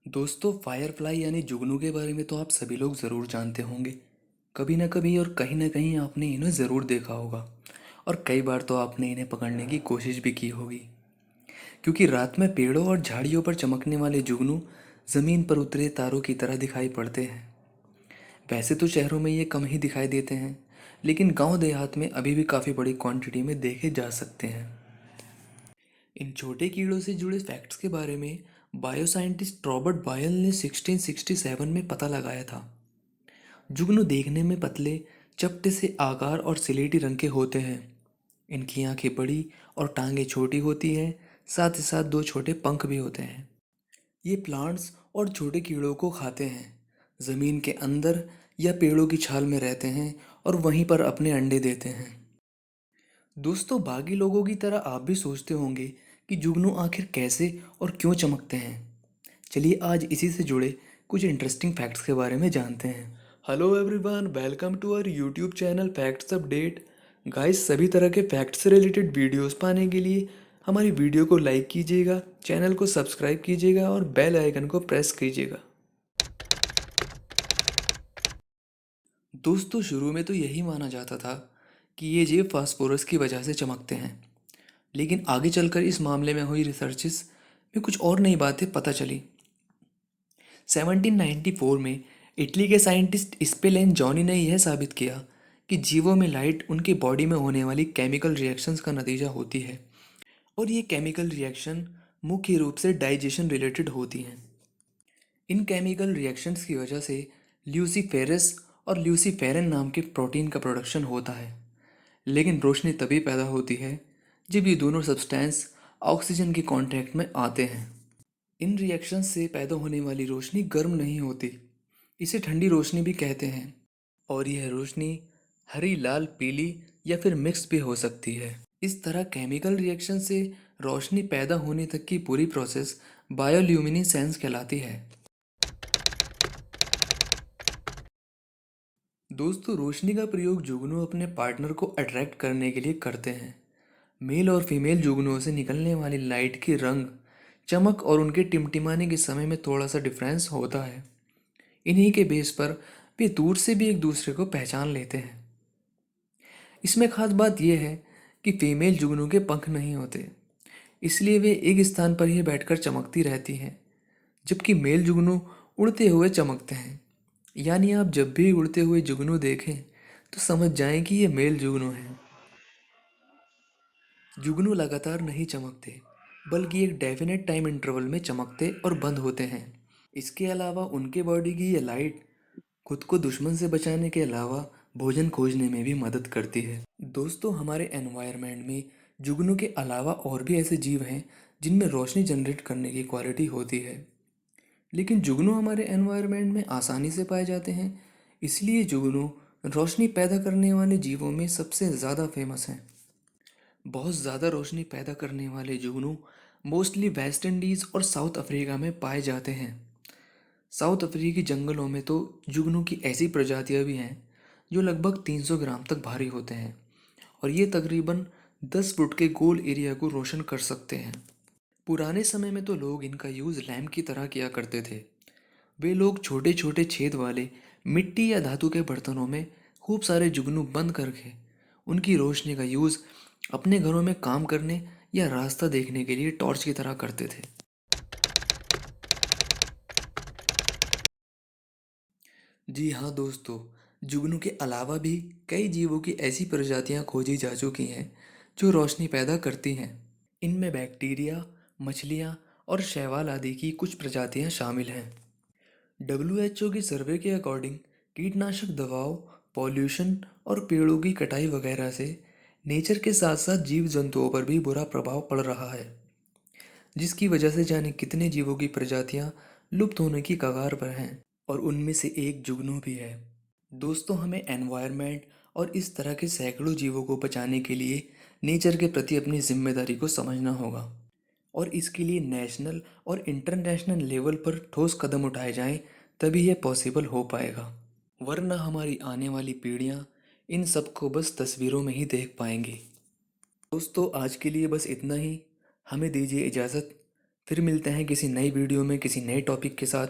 दोस्तों, फायरफ्लाई यानी जुगनू के बारे में तो आप सभी लोग ज़रूर जानते होंगे। कभी ना कभी और कहीं ना कहीं आपने इन्हें ज़रूर देखा होगा। और कई बार तो आपने इन्हें पकड़ने की कोशिश भी की होगी। क्योंकि रात में पेड़ों और झाड़ियों पर चमकने वाले जुगनू ज़मीन पर उतरे तारों की तरह दिखाई पड़ते हैं। वैसे तो शहरों में ये कम ही दिखाई देते हैं, लेकिन गांव देहात में अभी भी काफ़ी बड़ी क्वांटिटी में देखे जा सकते हैं। इन छोटे कीड़ों से जुड़े फैक्ट्स के बारे में बायोसाइंटिस्ट रॉबर्ट बायल ने 1667 में पता लगाया था। जुगनू देखने में पतले, चपटे से आकार और सिलेटी रंग के होते हैं। इनकी आंखें बड़ी और टांगें छोटी होती हैं। साथ ही साथ दो छोटे पंख भी होते हैं। ये प्लांट्स और छोटे कीड़ों को खाते हैं। ज़मीन के अंदर या पेड़ों की छाल में रहते हैं और वहीं पर अपने अंडे देते हैं। दोस्तों, बाकी लोगों की तरह आप भी सोचते होंगे कि जुगनू आखिर कैसे और क्यों चमकते हैं। चलिए आज इसी से जुड़े कुछ इंटरेस्टिंग फैक्ट्स के बारे में जानते हैं। Hello everyone, welcome to our YouTube channel facts update. Guys, सभी तरह के फैक्ट्स से रिलेटेड वीडियोस पाने के लिए हमारी वीडियो को लाइक कीजिएगा, चैनल को सब्सक्राइब कीजिएगा और बेल आइकन को प्रेस कीजिएगा। दोस्तों, शुरू में तो यही माना जाता था कि ये जीव फास्फोरस की वजह से चमकते हैं। लेकिन आगे चलकर इस मामले में हुई रिसर्चेस में कुछ और नई बातें पता चली। 1794 में इटली के साइंटिस्ट स्पेलेन जॉनी ने यह साबित किया कि जीवों में लाइट उनके बॉडी में होने वाली केमिकल रिएक्शंस का नतीजा होती है। और ये केमिकल रिएक्शन मुख्य रूप से डाइजेशन रिलेटेड होती हैं। इन केमिकल रिएक्शंस की वजह से ल्यूसीफेरस और ल्यूसीफेरन नाम के प्रोटीन का प्रोडक्शन होता है। लेकिन रोशनी तभी पैदा होती है जब ये दोनों सब्सटेंस ऑक्सीजन के कांटेक्ट में आते हैं। इन रिएक्शंस से पैदा होने वाली रोशनी गर्म नहीं होती। इसे ठंडी रोशनी भी कहते हैं। और यह रोशनी हरी, लाल, पीली या फिर मिक्स भी हो सकती है। इस तरह केमिकल रिएक्शन से रोशनी पैदा होने तक की पूरी प्रोसेस बायोल्यूमिनेसेंस कहलाती है। दोस्तों, रोशनी का प्रयोग जुगनू अपने पार्टनर को अट्रैक्ट करने के लिए करते हैं। मेल और फीमेल जुगनुओं से निकलने वाली लाइट की रंग, चमक और उनके टिमटिमाने के समय में थोड़ा सा डिफरेंस होता है। इन्हीं के बेस पर वे दूर से भी एक दूसरे को पहचान लेते हैं। इसमें खास बात यह है कि फीमेल जुगनू के पंख नहीं होते, इसलिए वे एक स्थान पर ही बैठकर चमकती रहती हैं, जबकि मेल जुगनू उड़ते हुए चमकते हैं। यानी आप जब भी उड़ते हुए जुगनू देखें तो समझ जाएं कि ये मेल जुगनू हैं। जुगनू लगातार नहीं चमकते, बल्कि एक डेफिनेट टाइम इंटरवल में चमकते और बंद होते हैं। इसके अलावा उनके बॉडी की ये लाइट खुद को दुश्मन से बचाने के अलावा भोजन खोजने में भी मदद करती है। दोस्तों, हमारे एनवायरनमेंट में जुगनू के अलावा और भी ऐसे जीव हैं जिनमें रोशनी जनरेट करने की क्वालिटी होती है। लेकिन जुगनू हमारे एनवायरनमेंट में आसानी से पाए जाते हैं, इसलिए जुगनू रोशनी पैदा करने वाले जीवों में सबसे ज़्यादा फेमस हैं। बहुत ज़्यादा रोशनी पैदा करने वाले जुगनू मोस्टली वेस्ट इंडीज़ और साउथ अफ्रीका में पाए जाते हैं। साउथ अफ्रीकी जंगलों में तो जुगनू की ऐसी प्रजातियां भी हैं जो लगभग 300 ग्राम तक भारी होते हैं और ये तकरीबन 10 फुट के गोल एरिया को रोशन कर सकते हैं। पुराने समय में तो लोग इनका यूज़ लैम्प की तरह किया करते थे। वे लोग छोटे छोटे छेद वाले मिट्टी या धातु के बर्तनों में खूब सारे जुगनू बंद करके उनकी रोशनी का यूज़ अपने घरों में काम करने या रास्ता देखने के लिए टॉर्च की तरह करते थे। जी हाँ दोस्तों, जुगनू के अलावा भी कई जीवों की ऐसी प्रजातियां खोजी जा चुकी हैं जो रोशनी पैदा करती हैं। इनमें बैक्टीरिया, मछलियाँ और शैवाल आदि की कुछ प्रजातियां शामिल हैं। डब्ल्यूएचओ की सर्वे के अकॉर्डिंग कीटनाशक दवाओं, पॉल्यूशन और पेड़ों की कटाई वगैरह से नेचर के साथ साथ जीव जंतुओं पर भी बुरा प्रभाव पड़ रहा है, जिसकी वजह से जाने कितने जीवों की प्रजातियां लुप्त होने की कगार पर हैं। और उनमें से एक जुगनू भी है। दोस्तों, हमें एनवायरनमेंट और इस तरह के सैकड़ों जीवों को बचाने के लिए नेचर के प्रति अपनी जिम्मेदारी को समझना होगा। और इसके लिए नेशनल और इंटरनेशनल लेवल पर ठोस कदम उठाए जाएं, तभी यह पॉसिबल हो पाएगा। वरना हमारी आने वाली पीढ़ियां इन सब को बस तस्वीरों में ही देख पाएंगी। दोस्तों, आज के लिए बस इतना ही। हमें दीजिए इजाज़त। फिर मिलते हैं किसी नई वीडियो में किसी नए टॉपिक के साथ।